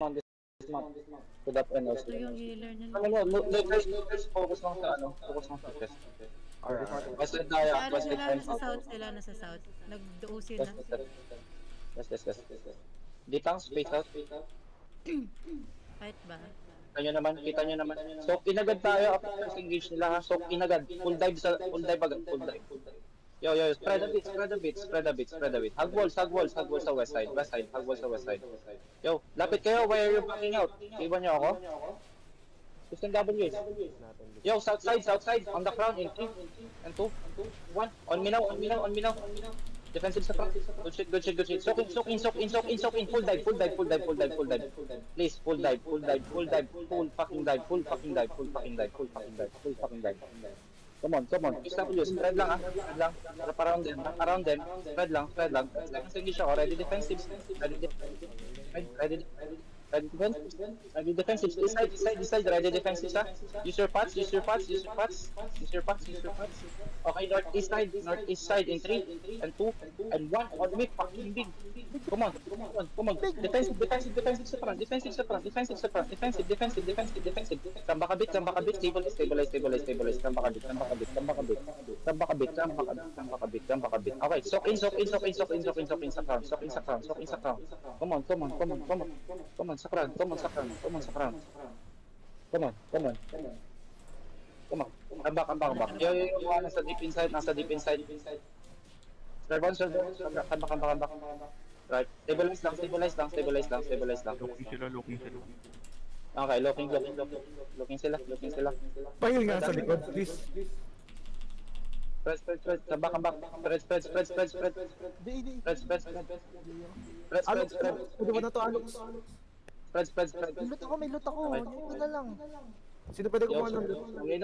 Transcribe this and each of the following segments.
on this map. To that end also. Ito yung healer niya. Let's focus lang sa ano, focus lang sa chest. West side tayo, west side tayo. Nasa south sila, nasa south. Nag-OC na. Yes. Di lang, space out. Fight ba? Kita nyo naman. So, inagad tayo after first engage nila ha. So, inagad. Full dive agad, full dive. Yo, spread a bit. Hug walls sa west side. Hug walls sa west side. Yo, lapit kayo, where are you backing out? Iwan nyo ako? System W's. Yo, south side, on the crown, in 3, and 2, 1. On me now. Defensive sa front. Good shit. Soak in. Full dive. Please, full dive. Full fucking dive. Come on. SW, spread lang ah. Around them. Spread lang. Second siya. Ready defensive. Ready defensive. This side. Ready defensive ha. Use your pots. Okay, northeast side in 3, and 2, and 1. On me, fucking big. Come on. Defensive sa front. Defensive. Tamba ka bit. Stabilize. Tamba ka bit. Okay, soak in sa crown. Come on. Sa crown. Come on. Ambak. Yo, nasa deep inside. Servan. Ambak. Right. Stabilize lang. Looking sila. Okay, looking sila. Pahil nga sa likod, please. Spread. Ambak. Spread. Alex, pwede ba na to, Alex? Spread. May loot ako. Ito na lang. Sino pwede kumuha ng loot? May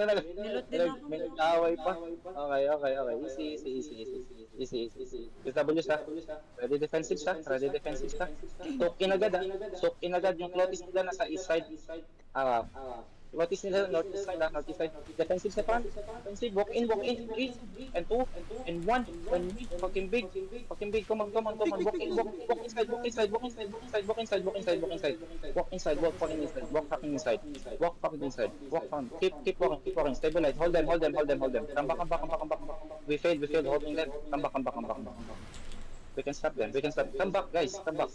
nag-away pa. Okay. Easy. SW sa. Ready defensive sa. Soak in agad yung clotis nila nasa east side. Clotis nila north east side. Defensive sa front. Defensive. Walk in. 3, and 2, and 1. Fucking big. Come on. Walk inside. Walk fucking inside. Keep walking. Stabilize. Hold them. Come back. We failed holding them. Come back. We can stop them. Come back, guys. Come back.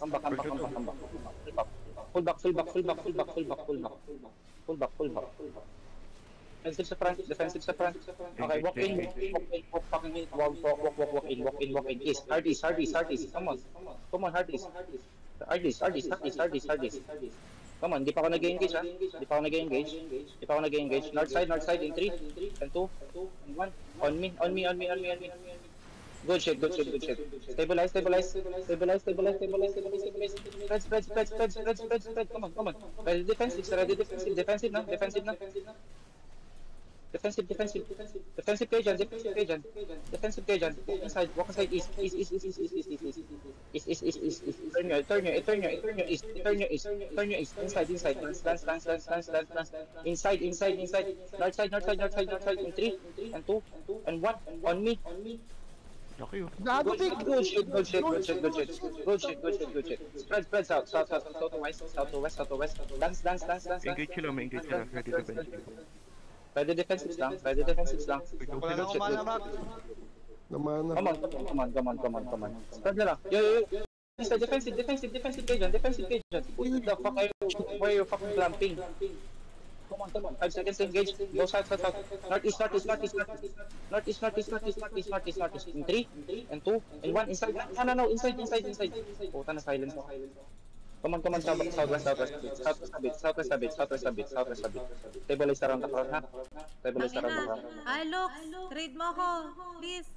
Pull back. Defensive sa front. Okay, walk in. Walk fucking in. Walk in. East. Hardys. Come on, Hardys. Come on, di pa ako nag-engage ha. North side in 3, and 2, and 1. On me. Good shit. Stabilize. Spread. Come on. Ready defensive na. Defensive Cajun. Walk inside east. Turn your east. Inside. Dance. Inside. North side in 3, and 2, and 1. On me. Okay, oh. Good shit. Spread southwest. Dance. Engage sila. Ready defensive. Ready defensive lang. Wala akong mana, Mark. Come on. Spread na lang. Yo. Defensive Cajun. What the fuck are you? Why are you fucking clamping? Come on. 5 seconds engage. Go south. Northeast. In 3, and 2, and 1. Inside. No. Inside. Puta na silence. Come on. Southwest a bit. Stabilize around the crowd, ha? Ay, look! Trade mo ako! Please!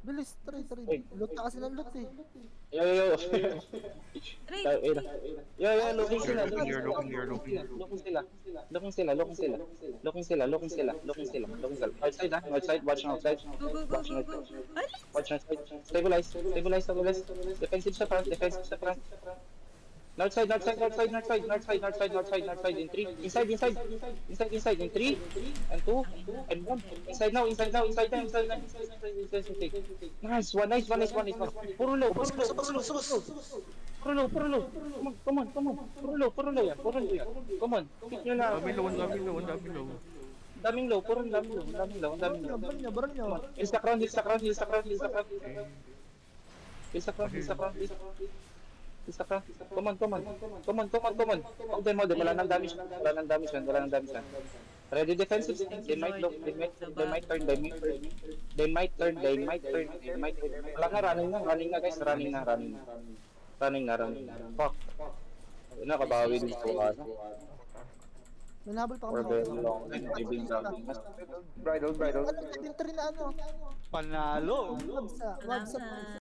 Bilis, trade. Loot na kasi ng loot eh. Yo. Trade! Yo, looking sila. Looking sila. Outside, watching outside. Go! Watch outside. Stabilize. Defensive sa front. North side in 3. Inside in 3, and 2, and 1. Inside now. Nice one. Puro low. Puro low. Come on. Puro low yan. Come on, pick nyo na. Dami low. Daming low. Baril nyo. Heal sa crown. Heal sa crown. Come on. Hold them. Wala nang damage yan. Ready defensive stance. They might turn. Wala na, running na guys. Running na. Fuck. Ayun na, kabawi din ko. May nahabol pa Or kami. very long. Bridle. Ano, 73 na ano. Panalo! Wag sa.